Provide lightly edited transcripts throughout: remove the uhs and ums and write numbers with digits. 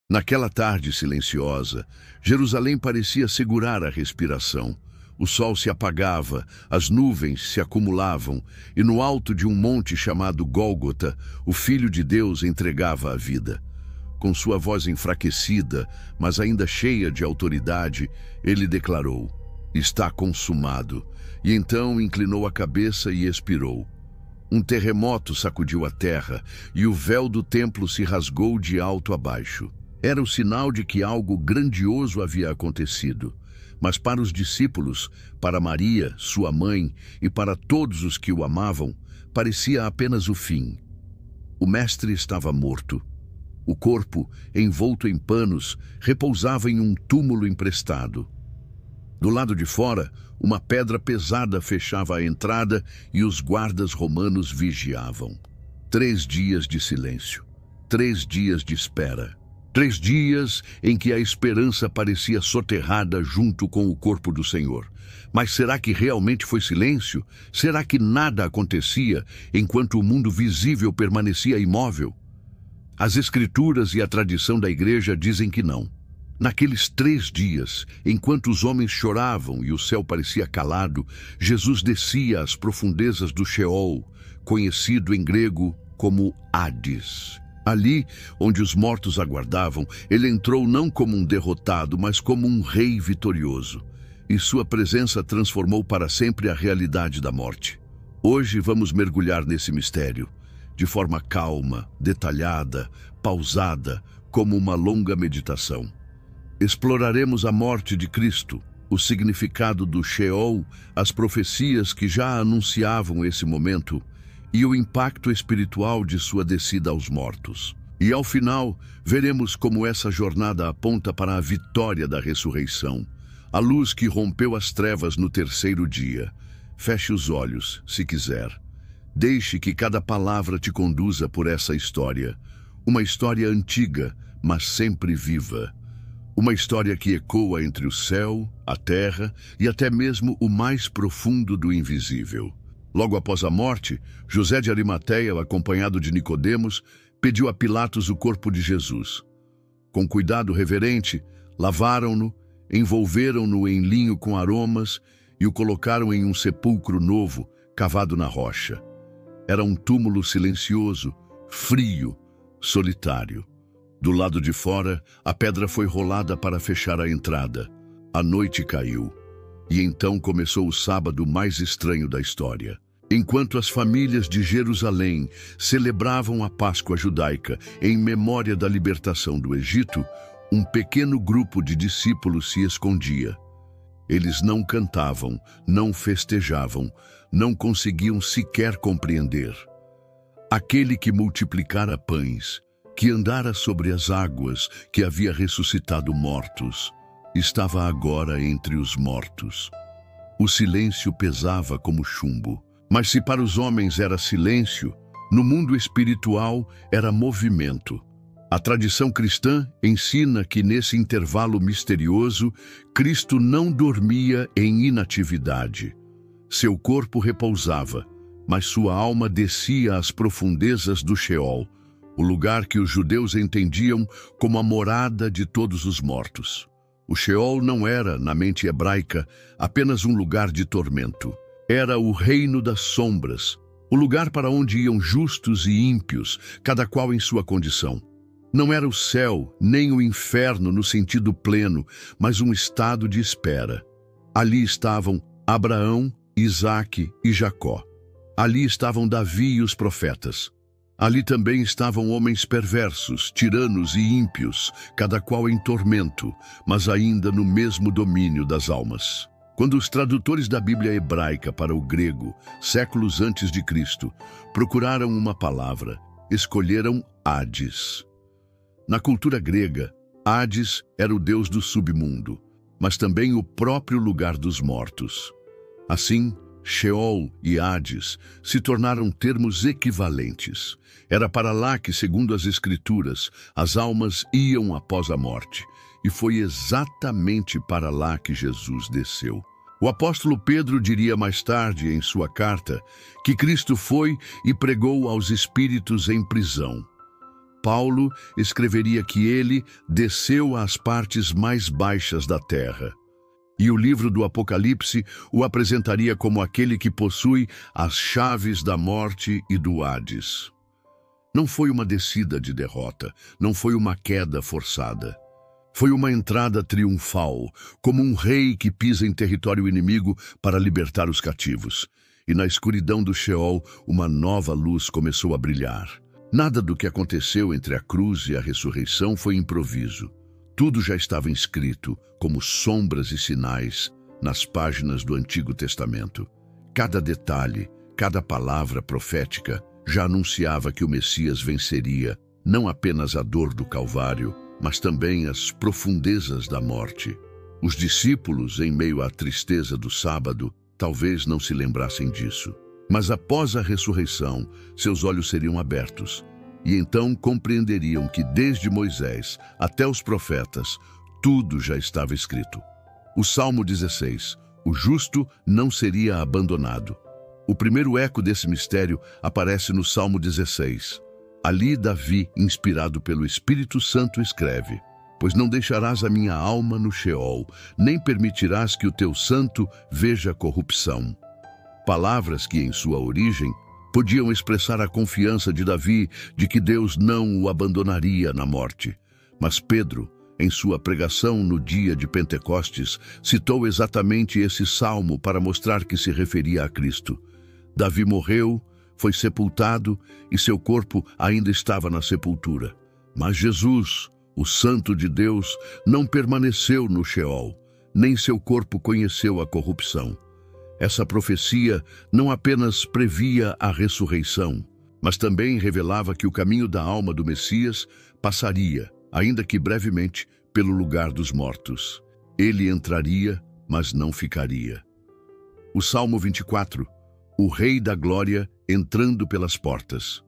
Naquela tarde silenciosa, Jerusalém parecia segurar a respiração. O sol se apagava, as nuvens se acumulavam, e no alto de um monte chamado Gólgota, o Filho de Deus entregava a vida. Com sua voz enfraquecida, mas ainda cheia de autoridade, ele declarou: "Está consumado", e então inclinou a cabeça e expirou. Um terremoto sacudiu a terra, e o véu do templo se rasgou de alto a baixo. Era o sinal de que algo grandioso havia acontecido. Mas para os discípulos, para Maria, sua mãe, e para todos os que o amavam, parecia apenas o fim. O mestre estava morto. O corpo, envolto em panos, repousava em um túmulo emprestado. Do lado de fora, uma pedra pesada fechava a entrada e os guardas romanos vigiavam. 3 dias de silêncio, 3 dias de espera. 3 dias em que a esperança parecia soterrada junto com o corpo do Senhor. Mas será que realmente foi silêncio? Será que nada acontecia enquanto o mundo visível permanecia imóvel? As Escrituras e a tradição da igreja dizem que não. Naqueles 3 dias, enquanto os homens choravam e o céu parecia calado, Jesus descia às profundezas do Sheol, conhecido em grego como Hades. Ali, onde os mortos aguardavam, ele entrou não como um derrotado, mas como um rei vitorioso. E sua presença transformou para sempre a realidade da morte. Hoje vamos mergulhar nesse mistério, de forma calma, detalhada, pausada, como uma longa meditação. Exploraremos a morte de Cristo, o significado do Sheol, as profecias que já anunciavam esse momento, e o impacto espiritual de sua descida aos mortos. E ao final, veremos como essa jornada aponta para a vitória da ressurreição, a luz que rompeu as trevas no 3º dia. Feche os olhos, se quiser. Deixe que cada palavra te conduza por essa história. Uma história antiga, mas sempre viva. Uma história que ecoa entre o céu, a terra e até mesmo o mais profundo do invisível. Logo após a morte, José de Arimateia, acompanhado de Nicodemos, pediu a Pilatos o corpo de Jesus. Com cuidado reverente, lavaram-no, envolveram-no em linho com aromas e o colocaram em um sepulcro novo, cavado na rocha. Era um túmulo silencioso, frio, solitário. Do lado de fora, a pedra foi rolada para fechar a entrada. A noite caiu, e então começou o sábado mais estranho da história. Enquanto as famílias de Jerusalém celebravam a Páscoa judaica em memória da libertação do Egito, um pequeno grupo de discípulos se escondia. Eles não cantavam, não festejavam, não conseguiam sequer compreender. Aquele que multiplicara pães, que andara sobre as águas, que havia ressuscitado mortos, estava agora entre os mortos. O silêncio pesava como chumbo. Mas se para os homens era silêncio, no mundo espiritual era movimento. A tradição cristã ensina que nesse intervalo misterioso, Cristo não dormia em inatividade. Seu corpo repousava, mas sua alma descia às profundezas do Sheol, o lugar que os judeus entendiam como a morada de todos os mortos. O Sheol não era, na mente hebraica, apenas um lugar de tormento. Era o reino das sombras, o lugar para onde iam justos e ímpios, cada qual em sua condição. Não era o céu, nem o inferno no sentido pleno, mas um estado de espera. Ali estavam Abraão, Isaque e Jacó. Ali estavam Davi e os profetas. Ali também estavam homens perversos, tiranos e ímpios, cada qual em tormento, mas ainda no mesmo domínio das almas. Quando os tradutores da Bíblia hebraica para o grego, séculos antes de Cristo, procuraram uma palavra, escolheram Hades. Na cultura grega, Hades era o deus do submundo, mas também o próprio lugar dos mortos. Assim, Sheol e Hades se tornaram termos equivalentes. Era para lá que, segundo as Escrituras, as almas iam após a morte. E foi exatamente para lá que Jesus desceu. O apóstolo Pedro diria mais tarde em sua carta que Cristo foi e pregou aos espíritos em prisão. Paulo escreveria que ele desceu às partes mais baixas da terra. E o livro do Apocalipse o apresentaria como aquele que possui as chaves da morte e do Hades. Não foi uma descida de derrota, não foi uma queda forçada. Foi uma entrada triunfal, como um rei que pisa em território inimigo para libertar os cativos. E na escuridão do Sheol, uma nova luz começou a brilhar. Nada do que aconteceu entre a cruz e a ressurreição foi improviso. Tudo já estava inscrito, como sombras e sinais, nas páginas do Antigo Testamento. Cada detalhe, cada palavra profética já anunciava que o Messias venceria não apenas a dor do Calvário, mas também as profundezas da morte. Os discípulos, em meio à tristeza do sábado, talvez não se lembrassem disso. Mas após a ressurreição, seus olhos seriam abertos, e então compreenderiam que desde Moisés até os profetas, tudo já estava escrito. O Salmo 16, o justo não seria abandonado. O primeiro eco desse mistério aparece no Salmo 16. Ali Davi, inspirado pelo Espírito Santo, escreve: pois não deixarás a minha alma no Sheol, nem permitirás que o teu santo veja corrupção. Palavras que, em sua origem, podiam expressar a confiança de Davi de que Deus não o abandonaria na morte. Mas Pedro, em sua pregação no dia de Pentecostes, citou exatamente esse salmo para mostrar que se referia a Cristo. Davi morreu, foi sepultado e seu corpo ainda estava na sepultura. Mas Jesus, o Santo de Deus, não permaneceu no Sheol, nem seu corpo conheceu a corrupção. Essa profecia não apenas previa a ressurreição, mas também revelava que o caminho da alma do Messias passaria, ainda que brevemente, pelo lugar dos mortos. Ele entraria, mas não ficaria. O Salmo 24, o Rei da Glória entrando pelas portas.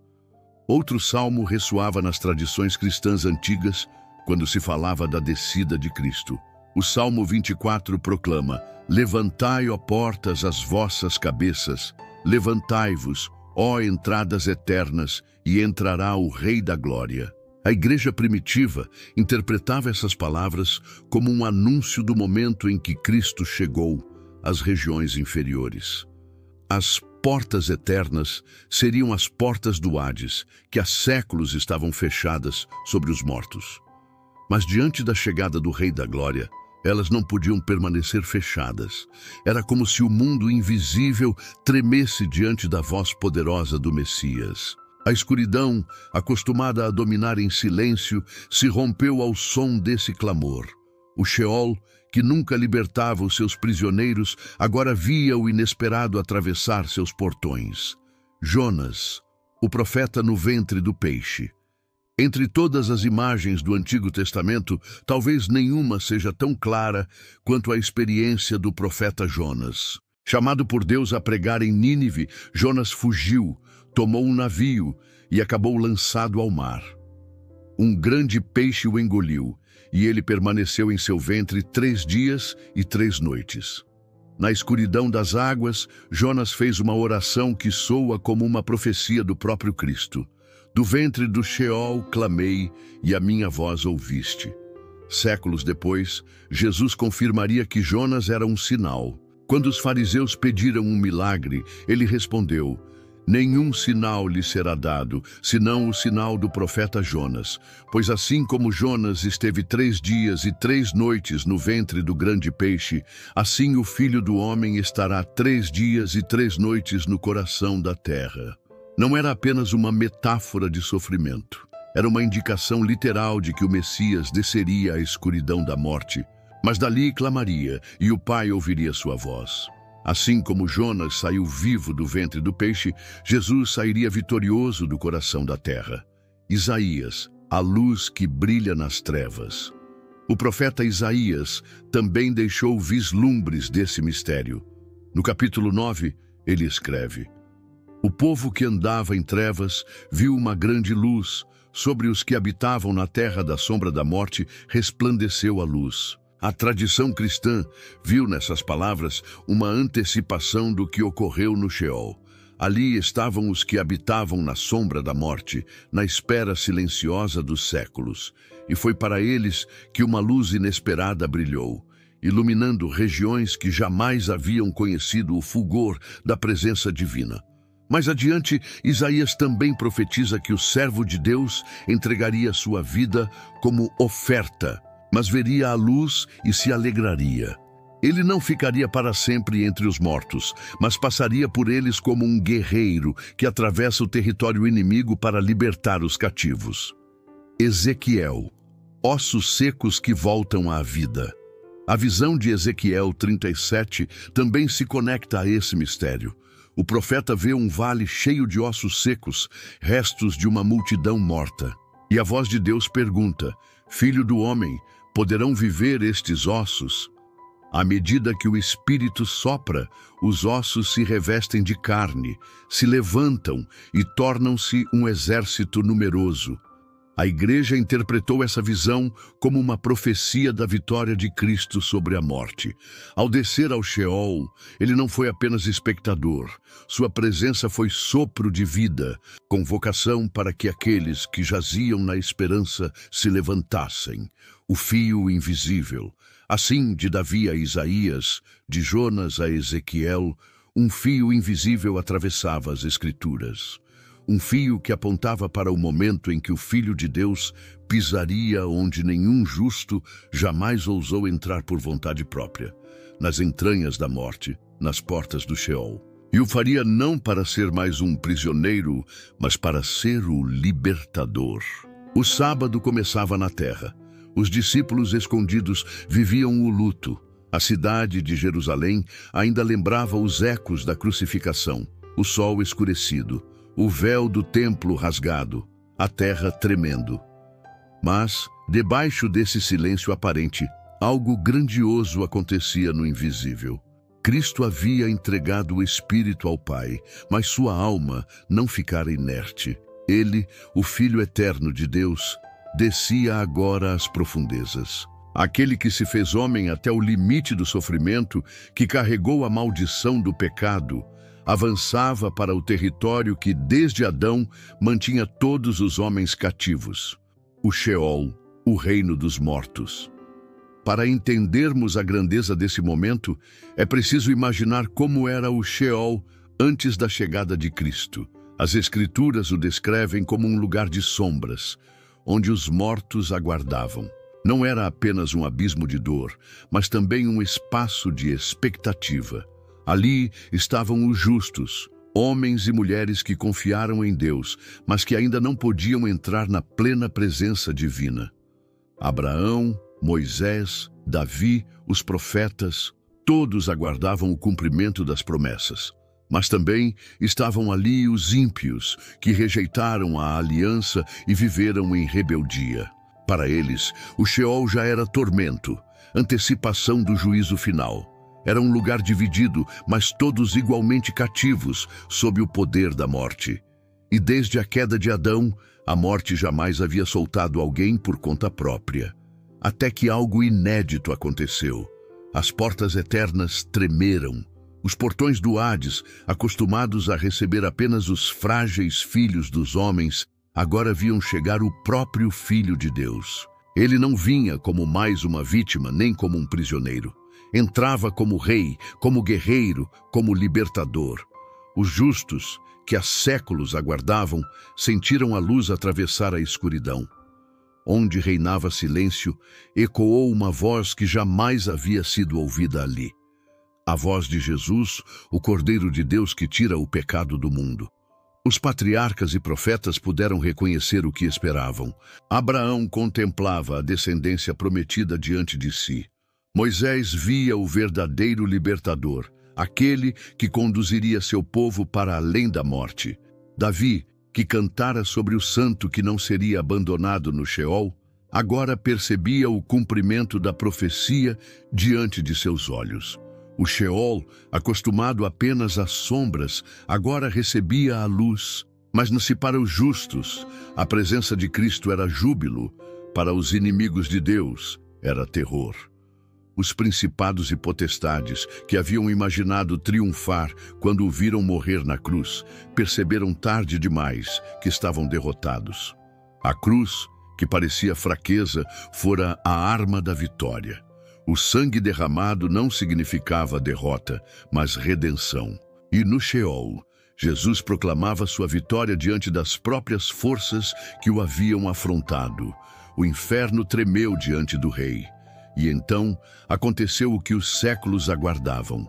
Outro salmo ressoava nas tradições cristãs antigas quando se falava da descida de Cristo. O Salmo 24 proclama: levantai, ó portas, as vossas cabeças, levantai-vos, ó entradas eternas, e entrará o Rei da Glória. A igreja primitiva interpretava essas palavras como um anúncio do momento em que Cristo chegou às regiões inferiores. As portas eternas seriam as portas do Hades, que há séculos estavam fechadas sobre os mortos. Mas diante da chegada do Rei da Glória, elas não podiam permanecer fechadas. Era como se o mundo invisível tremesse diante da voz poderosa do Messias. A escuridão, acostumada a dominar em silêncio, se rompeu ao som desse clamor. O Sheol, que nunca libertava os seus prisioneiros, agora via o inesperado atravessar seus portões. Jonas, o profeta no ventre do peixe. Entre todas as imagens do Antigo Testamento, talvez nenhuma seja tão clara quanto a experiência do profeta Jonas. Chamado por Deus a pregar em Nínive, Jonas fugiu, tomou um navio e acabou lançado ao mar. Um grande peixe o engoliu, e ele permaneceu em seu ventre 3 dias e 3 noites. Na escuridão das águas, Jonas fez uma oração que soa como uma profecia do próprio Cristo. Do ventre do Sheol clamei, e a minha voz ouviste. Séculos depois, Jesus confirmaria que Jonas era um sinal. Quando os fariseus pediram um milagre, ele respondeu: nenhum sinal lhe será dado, senão o sinal do profeta Jonas. Pois assim como Jonas esteve 3 dias e 3 noites no ventre do grande peixe, assim o Filho do Homem estará 3 dias e 3 noites no coração da terra. Não era apenas uma metáfora de sofrimento. Era uma indicação literal de que o Messias desceria à escuridão da morte, mas dali clamaria, e o Pai ouviria sua voz. Assim como Jonas saiu vivo do ventre do peixe, Jesus sairia vitorioso do coração da terra. Isaías, a luz que brilha nas trevas. O profeta Isaías também deixou vislumbres desse mistério. No capítulo 9, ele escreve: o povo que andava em trevas viu uma grande luz. Sobre os que habitavam na terra da sombra da morte resplandeceu a luz. A tradição cristã viu nessas palavras uma antecipação do que ocorreu no Sheol. Ali estavam os que habitavam na sombra da morte, na espera silenciosa dos séculos. E foi para eles que uma luz inesperada brilhou, iluminando regiões que jamais haviam conhecido o fulgor da presença divina. Mais adiante, Isaías também profetiza que o servo de Deus entregaria sua vida como oferta, mas veria a luz e se alegraria. Ele não ficaria para sempre entre os mortos, mas passaria por eles como um guerreiro que atravessa o território inimigo para libertar os cativos. Ezequiel, ossos secos que voltam à vida. A visão de Ezequiel 37 também se conecta a esse mistério. O profeta vê um vale cheio de ossos secos, restos de uma multidão morta. E a voz de Deus pergunta: Filho do homem, poderão viver estes ossos? À medida que o Espírito sopra, os ossos se revestem de carne, se levantam e tornam-se um exército numeroso. A Igreja interpretou essa visão como uma profecia da vitória de Cristo sobre a morte. Ao descer ao Sheol, ele não foi apenas espectador. Sua presença foi sopro de vida, convocação para que aqueles que jaziam na esperança se levantassem. O fio invisível. Assim, de Davi a Isaías, de Jonas a Ezequiel, um fio invisível atravessava as Escrituras. Um fio que apontava para o momento em que o Filho de Deus pisaria onde nenhum justo jamais ousou entrar por vontade própria, nas entranhas da morte, nas portas do Sheol. E o faria não para ser mais um prisioneiro, mas para ser o libertador. O sábado começava na terra. Os discípulos escondidos viviam o luto. A cidade de Jerusalém ainda lembrava os ecos da crucificação, o sol escurecido, o véu do templo rasgado, a terra tremendo. Mas, debaixo desse silêncio aparente, algo grandioso acontecia no invisível. Cristo havia entregado o Espírito ao Pai, mas sua alma não ficara inerte. Ele, o Filho eterno de Deus, descia agora às profundezas. Aquele que se fez homem até o limite do sofrimento, que carregou a maldição do pecado, avançava para o território que, desde Adão, mantinha todos os homens cativos. O Sheol, o reino dos mortos. Para entendermos a grandeza desse momento, é preciso imaginar como era o Sheol antes da chegada de Cristo. As Escrituras o descrevem como um lugar de sombras, onde os mortos aguardavam. Não era apenas um abismo de dor, mas também um espaço de expectativa. Ali estavam os justos, homens e mulheres que confiaram em Deus, mas que ainda não podiam entrar na plena presença divina. Abraão, Moisés, Davi, os profetas, todos aguardavam o cumprimento das promessas. Mas também estavam ali os ímpios, que rejeitaram a aliança e viveram em rebeldia. Para eles, o Sheol já era tormento, antecipação do juízo final. Era um lugar dividido, mas todos igualmente cativos, sob o poder da morte. E desde a queda de Adão, a morte jamais havia soltado alguém por conta própria. Até que algo inédito aconteceu. As portas eternas tremeram. Os portões do Hades, acostumados a receber apenas os frágeis filhos dos homens, agora viam chegar o próprio Filho de Deus. Ele não vinha como mais uma vítima, nem como um prisioneiro. Entrava como rei, como guerreiro, como libertador. Os justos, que há séculos aguardavam, sentiram a luz atravessar a escuridão. Onde reinava silêncio, ecoou uma voz que jamais havia sido ouvida ali. A voz de Jesus, o Cordeiro de Deus que tira o pecado do mundo. Os patriarcas e profetas puderam reconhecer o que esperavam. Abraão contemplava a descendência prometida diante de si. Moisés via o verdadeiro libertador, aquele que conduziria seu povo para além da morte. Davi, que cantara sobre o santo que não seria abandonado no Sheol, agora percebia o cumprimento da profecia diante de seus olhos. O Sheol, acostumado apenas às sombras, agora recebia a luz. Mas se para os justos, a presença de Cristo era júbilo, para os inimigos de Deus, era terror. Os principados e potestades, que haviam imaginado triunfar quando o viram morrer na cruz, perceberam tarde demais que estavam derrotados. A cruz, que parecia fraqueza, fora a arma da vitória. O sangue derramado não significava derrota, mas redenção. E no Sheol, Jesus proclamava sua vitória diante das próprias forças que o haviam afrontado. O inferno tremeu diante do rei. E então aconteceu o que os séculos aguardavam.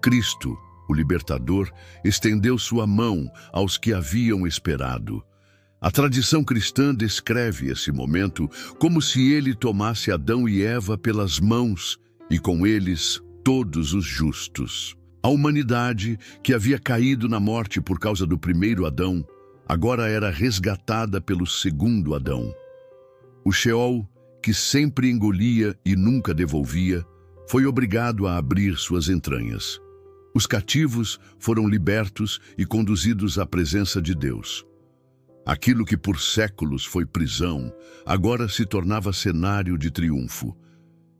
Cristo, o libertador, estendeu sua mão aos que haviam esperado. A tradição cristã descreve esse momento como se ele tomasse Adão e Eva pelas mãos e com eles todos os justos. A humanidade, que havia caído na morte por causa do primeiro Adão, agora era resgatada pelo segundo Adão. O Sheol, que sempre engolia e nunca devolvia, foi obrigado a abrir suas entranhas. Os cativos foram libertos e conduzidos à presença de Deus. Aquilo que por séculos foi prisão, agora se tornava cenário de triunfo.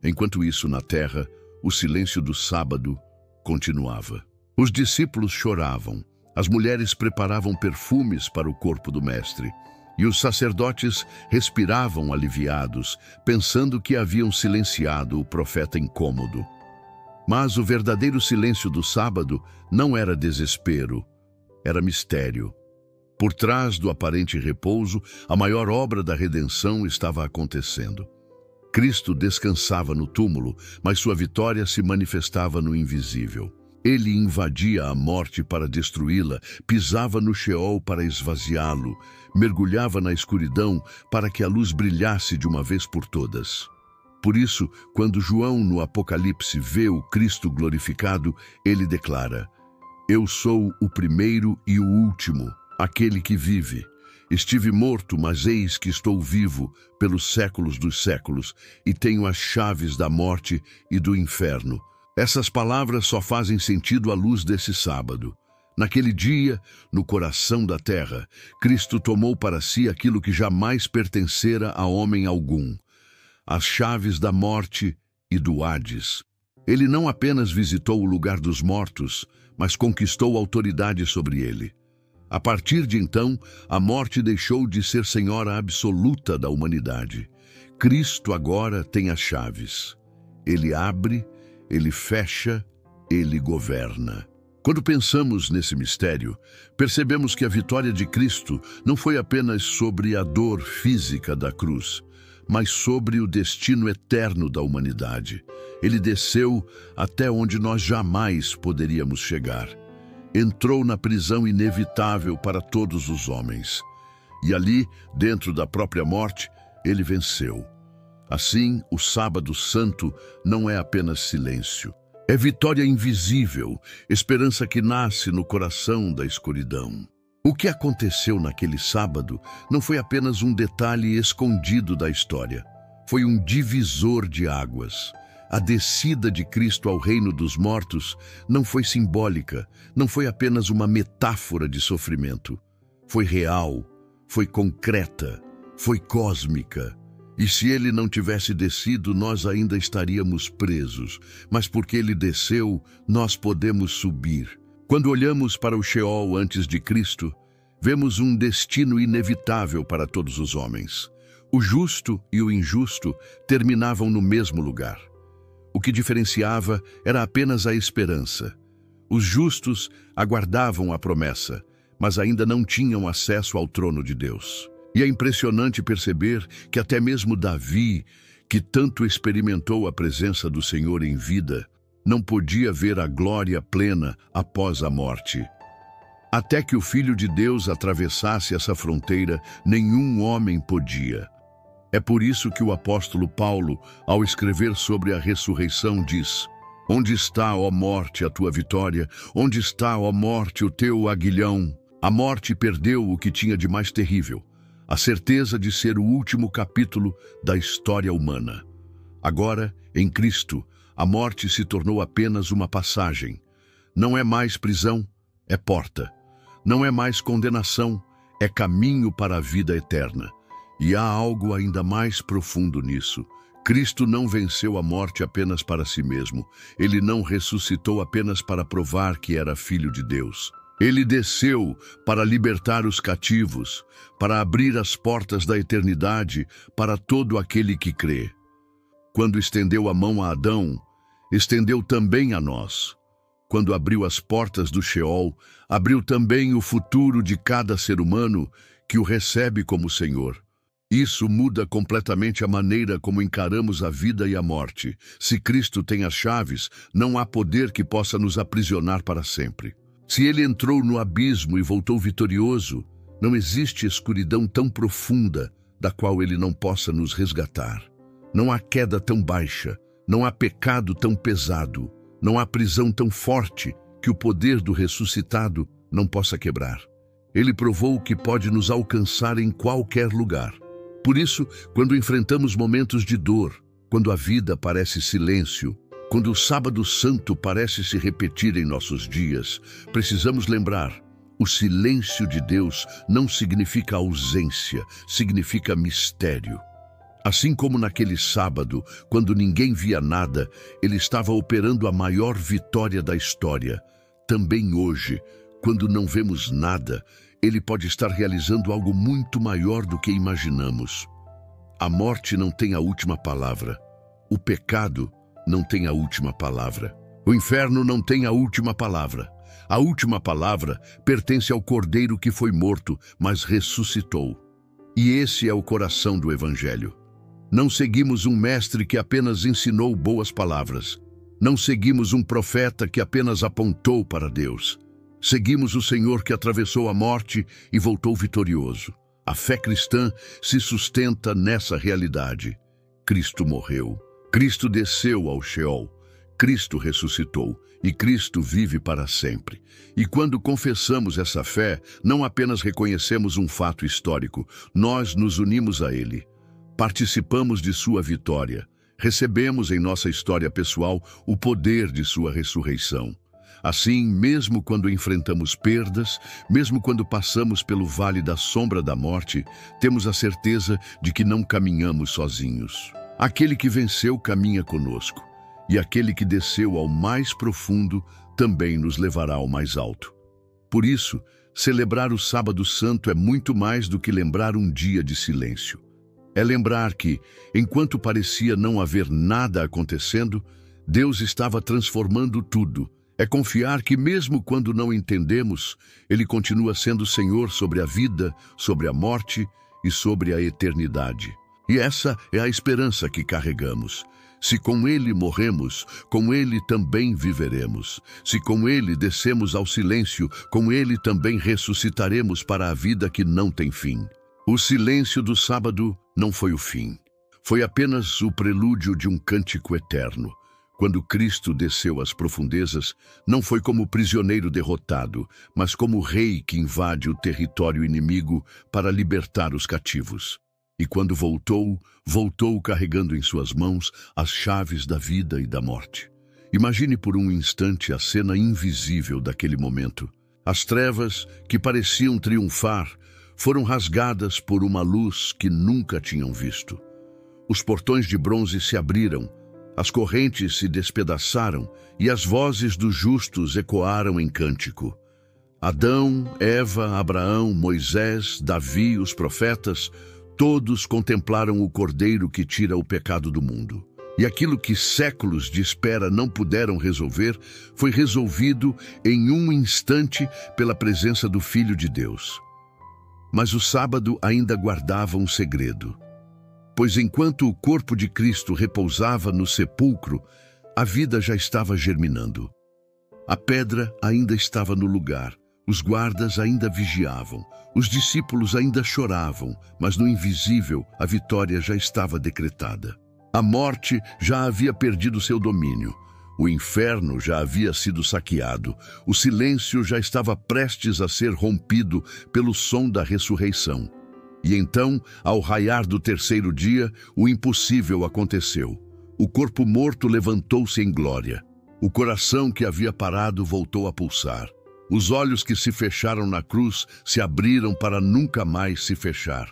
Enquanto isso, na terra, o silêncio do sábado continuava. Os discípulos choravam, as mulheres preparavam perfumes para o corpo do Mestre, e os sacerdotes respiravam aliviados, pensando que haviam silenciado o profeta incômodo. Mas o verdadeiro silêncio do sábado não era desespero, era mistério. Por trás do aparente repouso, a maior obra da redenção estava acontecendo. Cristo descansava no túmulo, mas sua vitória se manifestava no invisível. Ele invadia a morte para destruí-la, pisava no Sheol para esvaziá-lo, mergulhava na escuridão para que a luz brilhasse de uma vez por todas. Por isso, quando João no Apocalipse vê o Cristo glorificado, ele declara: Eu sou o primeiro e o último, aquele que vive. Estive morto, mas eis que estou vivo pelos séculos dos séculos, e tenho as chaves da morte e do inferno. Essas palavras só fazem sentido à luz desse sábado. Naquele dia, no coração da terra, Cristo tomou para si aquilo que jamais pertencera a homem algum: as chaves da morte e do Hades. Ele não apenas visitou o lugar dos mortos, mas conquistou autoridade sobre ele. A partir de então, a morte deixou de ser senhora absoluta da humanidade. Cristo agora tem as chaves. Ele abre, ele fecha, ele governa. Quando pensamos nesse mistério, percebemos que a vitória de Cristo não foi apenas sobre a dor física da cruz, mas sobre o destino eterno da humanidade. Ele desceu até onde nós jamais poderíamos chegar. Entrou na prisão inevitável para todos os homens. E ali, dentro da própria morte, ele venceu. Assim, o Sábado Santo não é apenas silêncio. É vitória invisível, esperança que nasce no coração da escuridão. O que aconteceu naquele sábado não foi apenas um detalhe escondido da história. Foi um divisor de águas. A descida de Cristo ao reino dos mortos não foi simbólica, não foi apenas uma metáfora de sofrimento. Foi real, foi concreta, foi cósmica. E se ele não tivesse descido, nós ainda estaríamos presos. Mas porque ele desceu, nós podemos subir. Quando olhamos para o Sheol antes de Cristo, vemos um destino inevitável para todos os homens. O justo e o injusto terminavam no mesmo lugar. O que diferenciava era apenas a esperança. Os justos aguardavam a promessa, mas ainda não tinham acesso ao trono de Deus. E é impressionante perceber que até mesmo Davi, que tanto experimentou a presença do Senhor em vida, não podia ver a glória plena após a morte. Até que o Filho de Deus atravessasse essa fronteira, nenhum homem podia. É por isso que o apóstolo Paulo, ao escrever sobre a ressurreição, diz: Onde está, ó morte, a tua vitória? Onde está, ó morte, o teu aguilhão? A morte perdeu o que tinha de mais terrível, a certeza de ser o último capítulo da história humana. Agora, em Cristo, a morte se tornou apenas uma passagem. Não é mais prisão, é porta. Não é mais condenação, é caminho para a vida eterna. E há algo ainda mais profundo nisso. Cristo não venceu a morte apenas para si mesmo. Ele não ressuscitou apenas para provar que era filho de Deus. Ele desceu para libertar os cativos, para abrir as portas da eternidade para todo aquele que crê. Quando estendeu a mão a Adão, estendeu também a nós. Quando abriu as portas do Sheol, abriu também o futuro de cada ser humano que o recebe como Senhor. Isso muda completamente a maneira como encaramos a vida e a morte. Se Cristo tem as chaves, não há poder que possa nos aprisionar para sempre. Se ele entrou no abismo e voltou vitorioso, não existe escuridão tão profunda da qual ele não possa nos resgatar. Não há queda tão baixa, não há pecado tão pesado, não há prisão tão forte que o poder do ressuscitado não possa quebrar. Ele provou que pode nos alcançar em qualquer lugar. Por isso, quando enfrentamos momentos de dor, quando a vida parece silêncio, quando o sábado santo parece se repetir em nossos dias, precisamos lembrar: o silêncio de Deus não significa ausência, significa mistério. Assim como naquele sábado, quando ninguém via nada, ele estava operando a maior vitória da história. Também hoje, quando não vemos nada, ele pode estar realizando algo muito maior do que imaginamos. A morte não tem a última palavra. O pecado não tem a última palavra. O inferno não tem a última palavra. A última palavra pertence ao Cordeiro que foi morto, mas ressuscitou. E esse é o coração do Evangelho. Não seguimos um mestre que apenas ensinou boas palavras. Não seguimos um profeta que apenas apontou para Deus. Seguimos o Senhor que atravessou a morte e voltou vitorioso. A fé cristã se sustenta nessa realidade. Cristo morreu. Cristo desceu ao Sheol. Cristo ressuscitou. E Cristo vive para sempre. E quando confessamos essa fé, não apenas reconhecemos um fato histórico, nós nos unimos a Ele. Participamos de sua vitória. Recebemos em nossa história pessoal o poder de sua ressurreição. Assim, mesmo quando enfrentamos perdas, mesmo quando passamos pelo vale da sombra da morte, temos a certeza de que não caminhamos sozinhos. Aquele que venceu caminha conosco, e aquele que desceu ao mais profundo também nos levará ao mais alto. Por isso, celebrar o Sábado Santo é muito mais do que lembrar um dia de silêncio. É lembrar que, enquanto parecia não haver nada acontecendo, Deus estava transformando tudo. É confiar que mesmo quando não entendemos, Ele continua sendo Senhor sobre a vida, sobre a morte e sobre a eternidade. E essa é a esperança que carregamos. Se com Ele morremos, com Ele também viveremos. Se com Ele descemos ao silêncio, com Ele também ressuscitaremos para a vida que não tem fim. O silêncio do sábado não foi o fim. Foi apenas o prelúdio de um cântico eterno. Quando Cristo desceu às profundezas, não foi como prisioneiro derrotado, mas como rei que invade o território inimigo para libertar os cativos. E quando voltou carregando em suas mãos as chaves da vida e da morte. Imagine por um instante a cena invisível daquele momento. As trevas, que pareciam triunfar, foram rasgadas por uma luz que nunca tinham visto. Os portões de bronze se abriram, as correntes se despedaçaram e as vozes dos justos ecoaram em cântico. Adão, Eva, Abraão, Moisés, Davi, os profetas, todos contemplaram o Cordeiro que tira o pecado do mundo. E aquilo que séculos de espera não puderam resolver, foi resolvido em um instante pela presença do Filho de Deus. Mas o sábado ainda guardava um segredo. Pois enquanto o corpo de Cristo repousava no sepulcro, a vida já estava germinando. A pedra ainda estava no lugar, os guardas ainda vigiavam, os discípulos ainda choravam, mas no invisível a vitória já estava decretada. A morte já havia perdido seu domínio, o inferno já havia sido saqueado, o silêncio já estava prestes a ser rompido pelo som da ressurreição. E então, ao raiar do terceiro dia, o impossível aconteceu. O corpo morto levantou-se em glória. O coração que havia parado voltou a pulsar. Os olhos que se fecharam na cruz se abriram para nunca mais se fechar.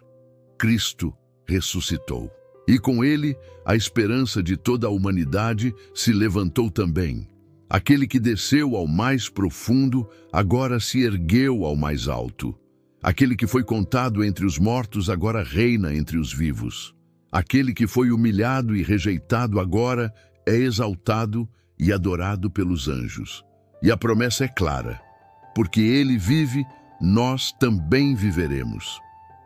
Cristo ressuscitou. E com ele, a esperança de toda a humanidade se levantou também. Aquele que desceu ao mais profundo, agora se ergueu ao mais alto. Aquele que foi contado entre os mortos, agora reina entre os vivos. Aquele que foi humilhado e rejeitado, agora é exaltado e adorado pelos anjos. E a promessa é clara: porque ele vive, nós também viveremos.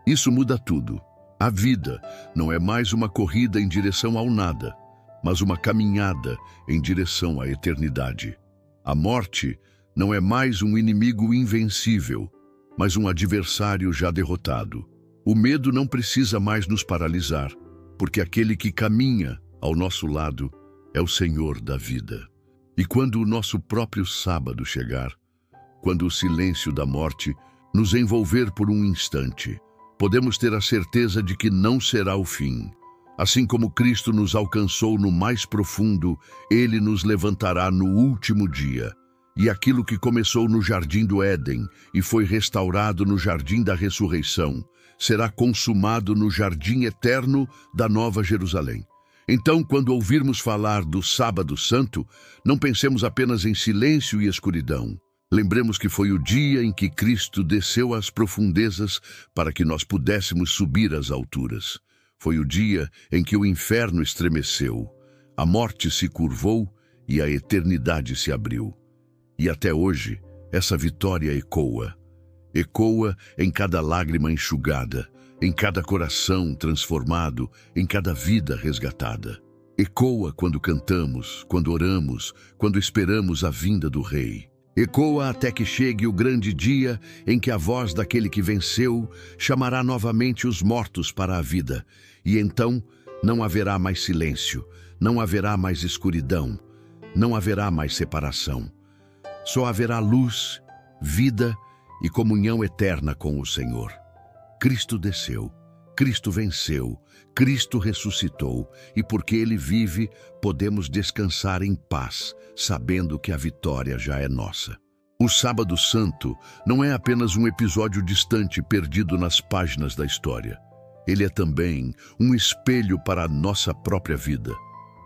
Isso muda tudo. A vida não é mais uma corrida em direção ao nada, mas uma caminhada em direção à eternidade. A morte não é mais um inimigo invencível, mas um adversário já derrotado. O medo não precisa mais nos paralisar, porque aquele que caminha ao nosso lado é o Senhor da vida. E quando o nosso próprio sábado chegar, quando o silêncio da morte nos envolver por um instante, podemos ter a certeza de que não será o fim. Assim como Cristo nos alcançou no mais profundo, Ele nos levantará no último dia. E aquilo que começou no Jardim do Éden e foi restaurado no Jardim da Ressurreição, será consumado no Jardim Eterno da Nova Jerusalém. Então, quando ouvirmos falar do Sábado Santo, não pensemos apenas em silêncio e escuridão. Lembremos que foi o dia em que Cristo desceu às profundezas para que nós pudéssemos subir às alturas. Foi o dia em que o inferno estremeceu, a morte se curvou e a eternidade se abriu. E até hoje, essa vitória ecoa. Ecoa em cada lágrima enxugada, em cada coração transformado, em cada vida resgatada. Ecoa quando cantamos, quando oramos, quando esperamos a vinda do Rei. Ecoa até que chegue o grande dia em que a voz daquele que venceu chamará novamente os mortos para a vida. E então não haverá mais silêncio, não haverá mais escuridão, não haverá mais separação. Só haverá luz, vida e comunhão eterna com o Senhor. Cristo desceu, Cristo venceu, Cristo ressuscitou, e porque Ele vive, podemos descansar em paz, sabendo que a vitória já é nossa. O Sábado Santo não é apenas um episódio distante perdido nas páginas da história. Ele é também um espelho para a nossa própria vida.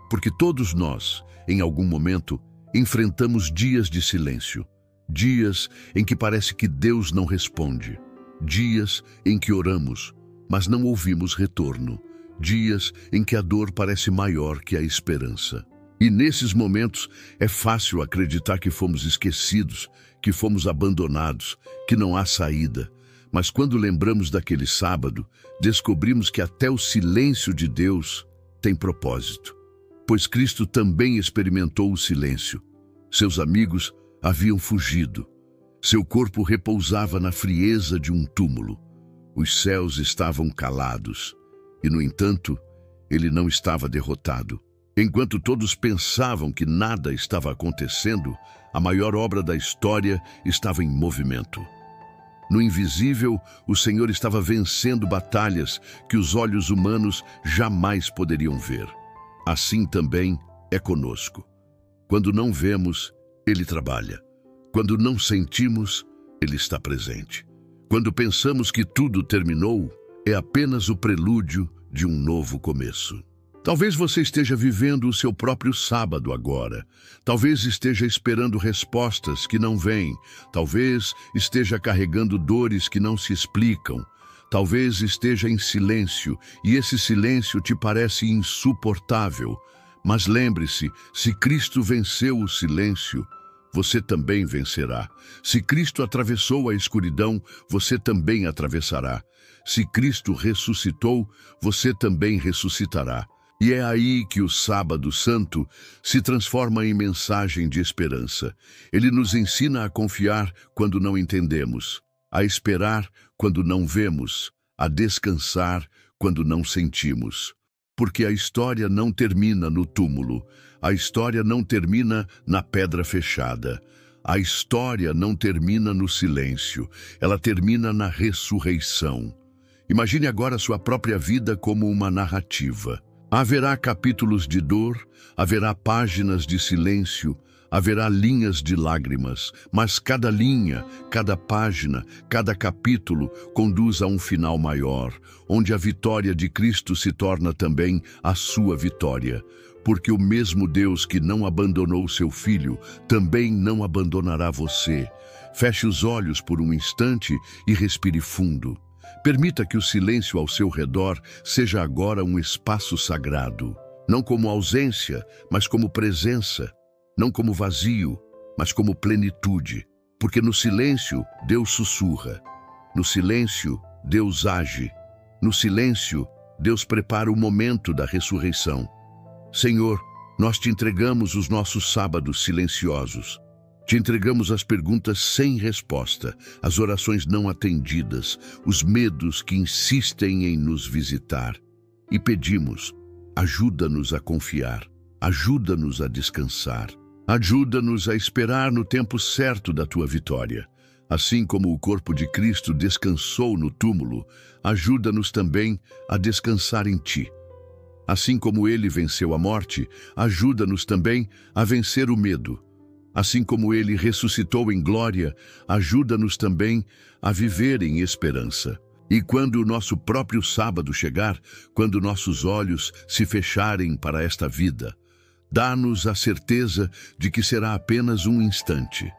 Porque todos nós, em algum momento, enfrentamos dias de silêncio, dias em que parece que Deus não responde, dias em que oramos, mas não ouvimos retorno, dias em que a dor parece maior que a esperança. E nesses momentos é fácil acreditar que fomos esquecidos, que fomos abandonados, que não há saída. Mas quando lembramos daquele sábado, descobrimos que até o silêncio de Deus tem propósito. Pois Cristo também experimentou o silêncio. Seus amigos haviam fugido. Seu corpo repousava na frieza de um túmulo. Os céus estavam calados. E, no entanto, ele não estava derrotado. Enquanto todos pensavam que nada estava acontecendo, a maior obra da história estava em movimento. No invisível, o Senhor estava vencendo batalhas que os olhos humanos jamais poderiam ver. Assim também é conosco. Quando não vemos, Ele trabalha. Quando não sentimos, Ele está presente. Quando pensamos que tudo terminou, é apenas o prelúdio de um novo começo. Talvez você esteja vivendo o seu próprio sábado agora. Talvez esteja esperando respostas que não vêm. Talvez esteja carregando dores que não se explicam. Talvez esteja em silêncio e esse silêncio te parece insuportável. Mas lembre-se, se Cristo venceu o silêncio, você também vencerá. Se Cristo atravessou a escuridão, você também atravessará. Se Cristo ressuscitou, você também ressuscitará. E é aí que o Sábado Santo se transforma em mensagem de esperança. Ele nos ensina a confiar quando não entendemos, a esperar quando não vemos, a descansar quando não sentimos. Porque a história não termina no túmulo, a história não termina na pedra fechada, a história não termina no silêncio, ela termina na ressurreição. Imagine agora sua própria vida como uma narrativa. Haverá capítulos de dor, haverá páginas de silêncio, Haverá linhas de lágrimas, mas cada linha, cada página, cada capítulo conduz a um final maior, onde a vitória de Cristo se torna também a sua vitória. Porque o mesmo Deus que não abandonou seu Filho, também não abandonará você. Feche os olhos por um instante e respire fundo. Permita que o silêncio ao seu redor seja agora um espaço sagrado. Não como ausência, mas como presença. Não como vazio, mas como plenitude. Porque no silêncio, Deus sussurra. No silêncio, Deus age. No silêncio, Deus prepara o momento da ressurreição. Senhor, nós te entregamos os nossos sábados silenciosos. Te entregamos as perguntas sem resposta, as orações não atendidas, os medos que insistem em nos visitar. E pedimos, ajuda-nos a confiar, ajuda-nos a descansar. Ajuda-nos a esperar no tempo certo da tua vitória. Assim como o corpo de Cristo descansou no túmulo, ajuda-nos também a descansar em ti. Assim como ele venceu a morte, ajuda-nos também a vencer o medo. Assim como ele ressuscitou em glória, ajuda-nos também a viver em esperança. E quando o nosso próprio sábado chegar, quando nossos olhos se fecharem para esta vida, dá-nos a certeza de que será apenas um instante.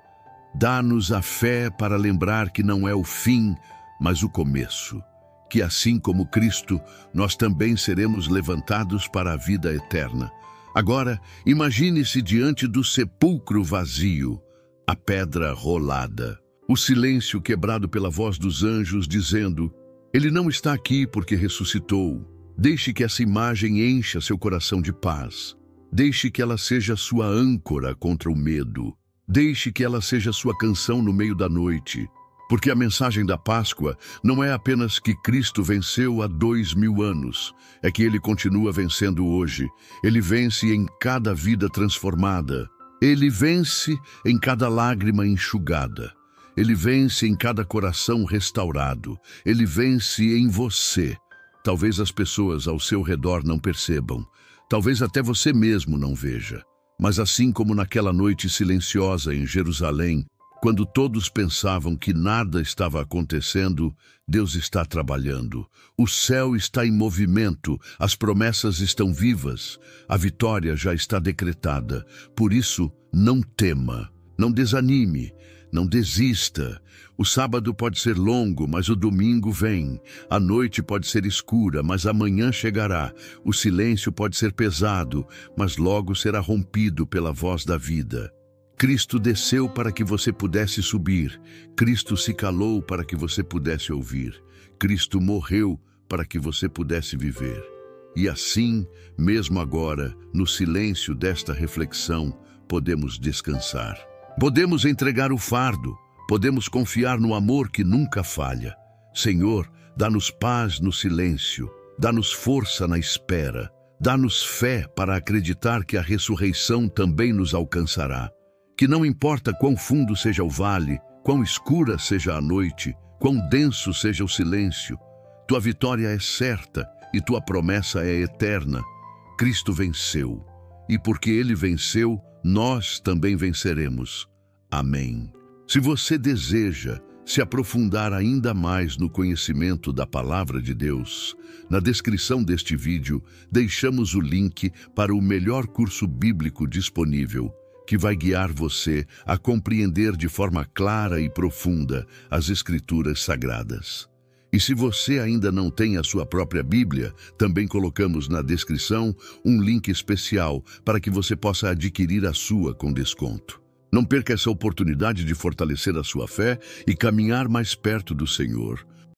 Dá-nos a fé para lembrar que não é o fim, mas o começo. Que assim como Cristo, nós também seremos levantados para a vida eterna. Agora, imagine-se diante do sepulcro vazio, a pedra rolada, o silêncio quebrado pela voz dos anjos dizendo: Ele não está aqui porque ressuscitou. Deixe que essa imagem encha seu coração de paz. Deixe que ela seja sua âncora contra o medo. Deixe que ela seja sua canção no meio da noite. Porque a mensagem da Páscoa não é apenas que Cristo venceu há 2000 anos. É que Ele continua vencendo hoje. Ele vence em cada vida transformada. Ele vence em cada lágrima enxugada. Ele vence em cada coração restaurado. Ele vence em você. Talvez as pessoas ao seu redor não percebam. Talvez até você mesmo não veja. Mas assim como naquela noite silenciosa em Jerusalém, quando todos pensavam que nada estava acontecendo, Deus está trabalhando. O céu está em movimento, as promessas estão vivas, a vitória já está decretada. Por isso, não tema, não desanime, não desista. O sábado pode ser longo, mas o domingo vem. A noite pode ser escura, mas amanhã chegará. O silêncio pode ser pesado, mas logo será rompido pela voz da vida. Cristo desceu para que você pudesse subir. Cristo se calou para que você pudesse ouvir. Cristo morreu para que você pudesse viver. E assim, mesmo agora, no silêncio desta reflexão, podemos descansar. Podemos entregar o fardo. Podemos confiar no amor que nunca falha. Senhor, dá-nos paz no silêncio. Dá-nos força na espera. Dá-nos fé para acreditar que a ressurreição também nos alcançará. Que não importa quão fundo seja o vale, quão escura seja a noite, quão denso seja o silêncio, tua vitória é certa e tua promessa é eterna. Cristo venceu, e porque Ele venceu, nós também venceremos. Amém. Se você deseja se aprofundar ainda mais no conhecimento da Palavra de Deus, na descrição deste vídeo deixamos o link para o melhor curso bíblico disponível, que vai guiar você a compreender de forma clara e profunda as Escrituras Sagradas. E se você ainda não tem a sua própria Bíblia, também colocamos na descrição um link especial para que você possa adquirir a sua com desconto. Não perca essa oportunidade de fortalecer a sua fé e caminhar mais perto do Senhor.